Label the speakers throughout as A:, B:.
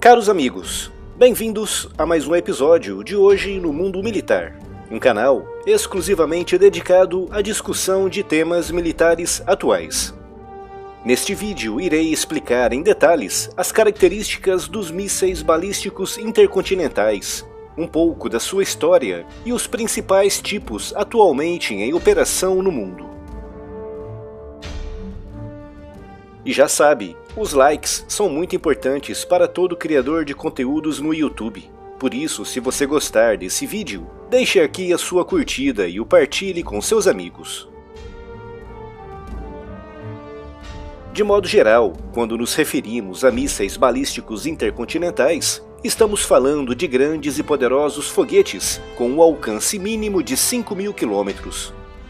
A: Caros amigos, bem-vindos a mais um episódio de Hoje no Mundo Militar, um canal exclusivamente dedicado à discussão de temas militares atuais. Neste vídeo irei explicar em detalhes as características dos mísseis balísticos intercontinentais, um pouco da sua história e os principais tipos atualmente em operação no mundo. E já sabe, os likes são muito importantes para todo criador de conteúdos no YouTube. Por isso, se você gostar desse vídeo, deixe aqui a sua curtida e o partilhe com seus amigos. De modo geral, quando nos referimos a mísseis balísticos intercontinentais, estamos falando de grandes e poderosos foguetes com um alcance mínimo de 5.000 km,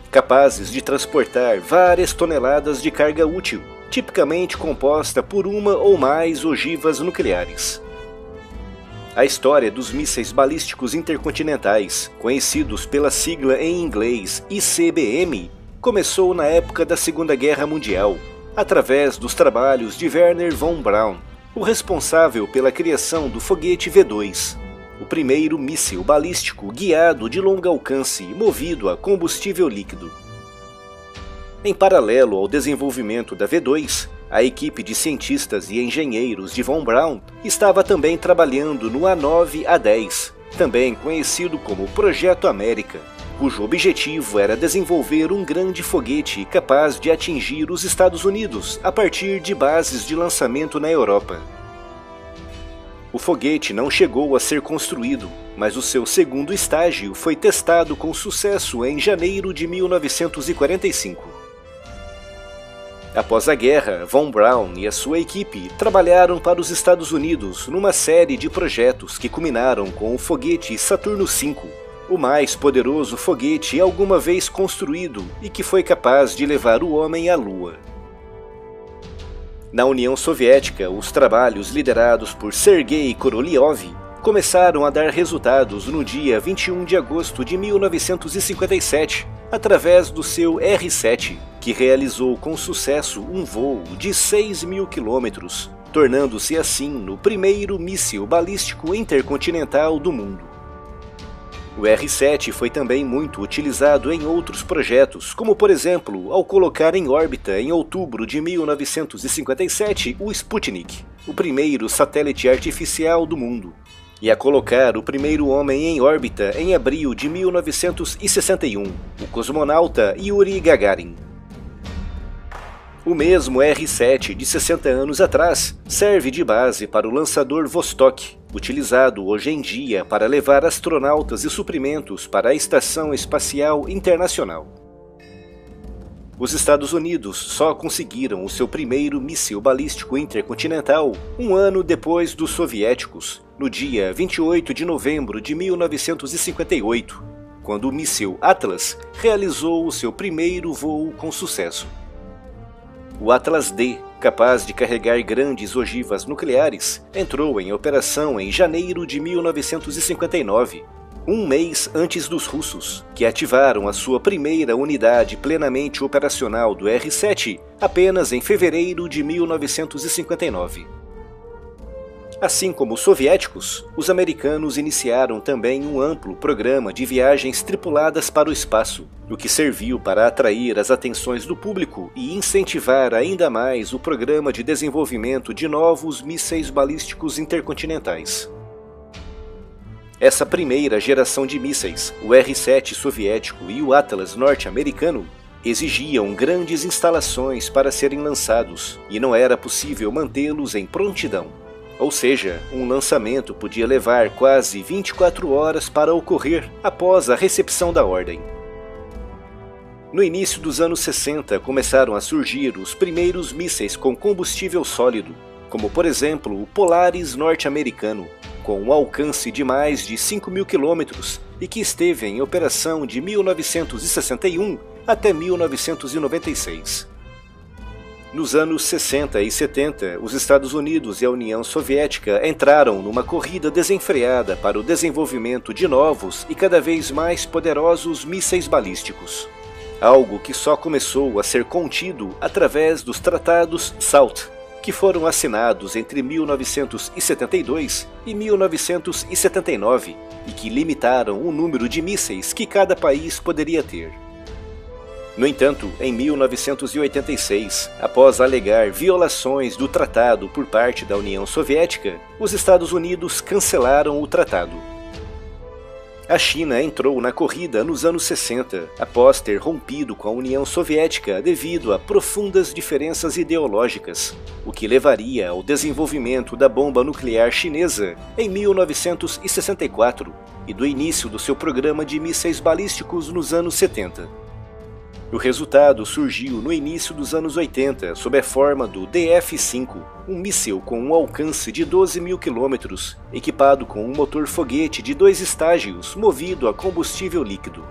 A: capazes de transportar várias toneladas de carga útil, tipicamente composta por uma ou mais ogivas nucleares. A história dos mísseis balísticos intercontinentais, conhecidos pela sigla em inglês ICBM, começou na época da Segunda Guerra Mundial, através dos trabalhos de Wernher von Braun, o responsável pela criação do foguete V2, o primeiro míssil balístico guiado de longo alcance movido a combustível líquido. Em paralelo ao desenvolvimento da V2, a equipe de cientistas e engenheiros de von Braun estava também trabalhando no A9-A10, também conhecido como Projeto América, cujo objetivo era desenvolver um grande foguete capaz de atingir os Estados Unidos a partir de bases de lançamento na Europa. O foguete não chegou a ser construído, mas o seu segundo estágio foi testado com sucesso em janeiro de 1945. Após a guerra, von Braun e a sua equipe trabalharam para os Estados Unidos numa série de projetos que culminaram com o foguete Saturno V, o mais poderoso foguete alguma vez construído e que foi capaz de levar o homem à Lua. Na União Soviética, os trabalhos liderados por Sergei Korolev começaram a dar resultados no dia 21 de agosto de 1957, através do seu R-7, que realizou com sucesso um voo de 6.000 km, tornando-se assim no primeiro míssil balístico intercontinental do mundo. O R-7 foi também muito utilizado em outros projetos, como por exemplo, ao colocar em órbita em outubro de 1957 o Sputnik, o primeiro satélite artificial do mundo, e a colocar o primeiro homem em órbita em abril de 1961, o cosmonauta Yuri Gagarin. O mesmo R-7 de 60 anos atrás serve de base para o lançador Vostok, utilizado hoje em dia para levar astronautas e suprimentos para a Estação Espacial Internacional. Os Estados Unidos só conseguiram o seu primeiro míssil balístico intercontinental um ano depois dos soviéticos, no dia 28 de novembro de 1958, quando o míssil Atlas realizou o seu primeiro voo com sucesso. O Atlas D, capaz de carregar grandes ogivas nucleares, entrou em operação em janeiro de 1959, um mês antes dos russos, que ativaram a sua primeira unidade plenamente operacional do R-7 apenas em fevereiro de 1959. Assim como os soviéticos, os americanos iniciaram também um amplo programa de viagens tripuladas para o espaço, o que serviu para atrair as atenções do público e incentivar ainda mais o programa de desenvolvimento de novos mísseis balísticos intercontinentais. Essa primeira geração de mísseis, o R-7 soviético e o Atlas norte-americano, exigiam grandes instalações para serem lançados e não era possível mantê-los em prontidão. Ou seja, um lançamento podia levar quase 24 horas para ocorrer após a recepção da ordem. No início dos anos 60 começaram a surgir os primeiros mísseis com combustível sólido, como por exemplo o Polaris norte-americano, com um alcance de mais de 5.000 km e que esteve em operação de 1961 até 1996. Nos anos 60 e 70, os Estados Unidos e a União Soviética entraram numa corrida desenfreada para o desenvolvimento de novos e cada vez mais poderosos mísseis balísticos. Algo que só começou a ser contido através dos tratados SALT, que foram assinados entre 1972 e 1979 e que limitaram o número de mísseis que cada país poderia ter. No entanto, em 1986, após alegar violações do tratado por parte da União Soviética, os Estados Unidos cancelaram o tratado. A China entrou na corrida nos anos 60, após ter rompido com a União Soviética devido a profundas diferenças ideológicas, o que levaria ao desenvolvimento da bomba nuclear chinesa em 1964 e do início do seu programa de mísseis balísticos nos anos 70. O resultado surgiu no início dos anos 80 sob a forma do DF-5, um míssil com um alcance de 12 mil quilômetros, equipado com um motor foguete de 2 estágios movido a combustível líquido.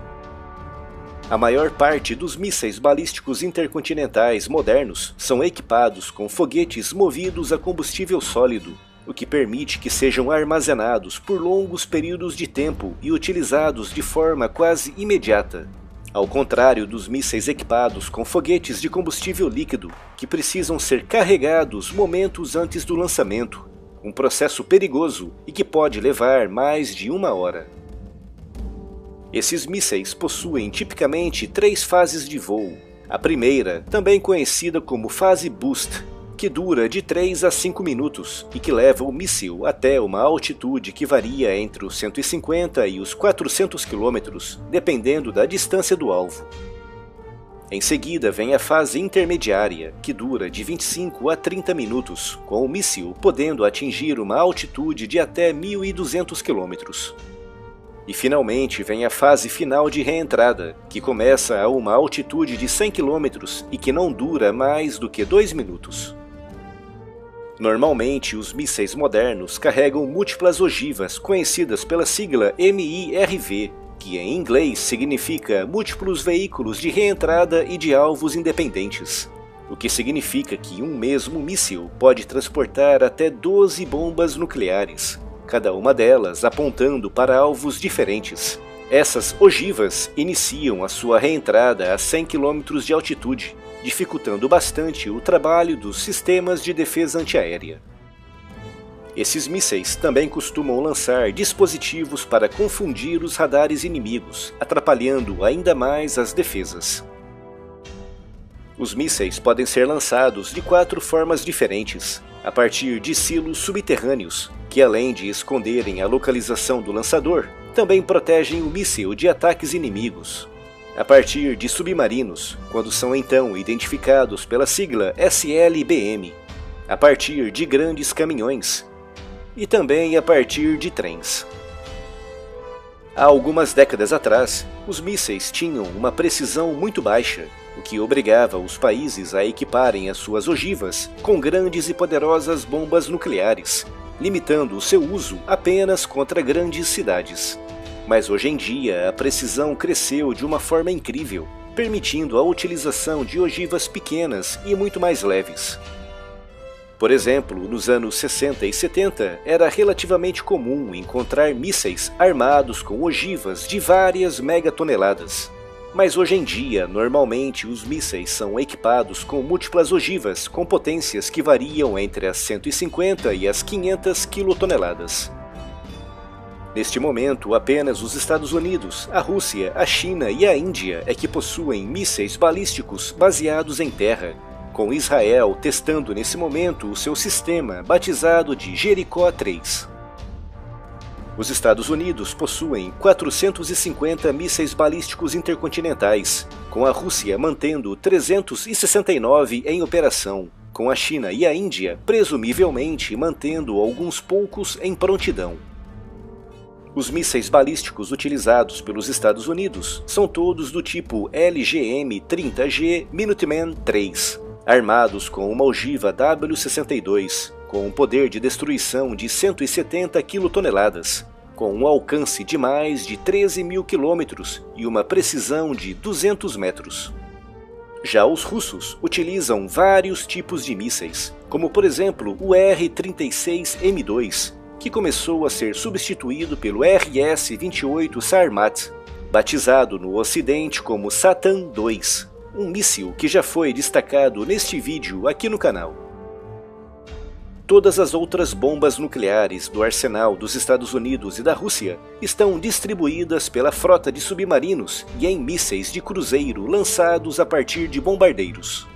A: A maior parte dos mísseis balísticos intercontinentais modernos são equipados com foguetes movidos a combustível sólido, o que permite que sejam armazenados por longos períodos de tempo e utilizados de forma quase imediata. Ao contrário dos mísseis equipados com foguetes de combustível líquido, que precisam ser carregados momentos antes do lançamento, um processo perigoso e que pode levar mais de 1 hora. Esses mísseis possuem tipicamente 3 fases de voo. A primeira, também conhecida como fase boost, que dura de 3 a 5 minutos e que leva o míssil até uma altitude que varia entre os 150 e os 400 km, dependendo da distância do alvo. Em seguida vem a fase intermediária, que dura de 25 a 30 minutos, com o míssil podendo atingir uma altitude de até 1.200 km. E finalmente vem a fase final de reentrada, que começa a uma altitude de 100 km e que não dura mais do que 2 minutos. Normalmente, os mísseis modernos carregam múltiplas ogivas conhecidas pela sigla MIRV, que em inglês significa múltiplos veículos de reentrada e de alvos independentes, o que significa que um mesmo míssil pode transportar até 12 bombas nucleares, cada uma delas apontando para alvos diferentes. Essas ogivas iniciam a sua reentrada a 100 km de altitude, dificultando bastante o trabalho dos sistemas de defesa antiaérea. Esses mísseis também costumam lançar dispositivos para confundir os radares inimigos, atrapalhando ainda mais as defesas. Os mísseis podem ser lançados de 4 formas diferentes, a partir de silos subterrâneos, que além de esconderem a localização do lançador, também protegem o míssil de ataques inimigos. A partir de submarinos, quando são então identificados pela sigla SLBM, a partir de grandes caminhões e também a partir de trens. Há algumas décadas atrás, os mísseis tinham uma precisão muito baixa, o que obrigava os países a equiparem as suas ogivas com grandes e poderosas bombas nucleares, limitando o seu uso apenas contra grandes cidades. Mas hoje em dia a precisão cresceu de uma forma incrível, permitindo a utilização de ogivas pequenas e muito mais leves. Por exemplo, nos anos 60 e 70 era relativamente comum encontrar mísseis armados com ogivas de várias megatoneladas. Mas hoje em dia, normalmente os mísseis são equipados com múltiplas ogivas com potências que variam entre as 150 e as 500 quilotoneladas. Neste momento, apenas os Estados Unidos, a Rússia, a China e a Índia é que possuem mísseis balísticos baseados em terra, com Israel testando nesse momento o seu sistema batizado de Jericó 3. Os Estados Unidos possuem 450 mísseis balísticos intercontinentais, com a Rússia mantendo 369 em operação, com a China e a Índia presumivelmente mantendo alguns poucos em prontidão. Os mísseis balísticos utilizados pelos Estados Unidos são todos do tipo LGM-30G Minuteman III, armados com uma ogiva W-62, com um poder de destruição de 170 quilotoneladas, com um alcance de mais de 13 mil quilômetros e uma precisão de 200 metros. Já os russos utilizam vários tipos de mísseis, como por exemplo o R-36M2, que começou a ser substituído pelo RS-28 Sarmat, batizado no Ocidente como Satan II, um míssil que já foi destacado neste vídeo aqui no canal. Todas as outras bombas nucleares do arsenal dos Estados Unidos e da Rússia estão distribuídas pela frota de submarinos e em mísseis de cruzeiro lançados a partir de bombardeiros.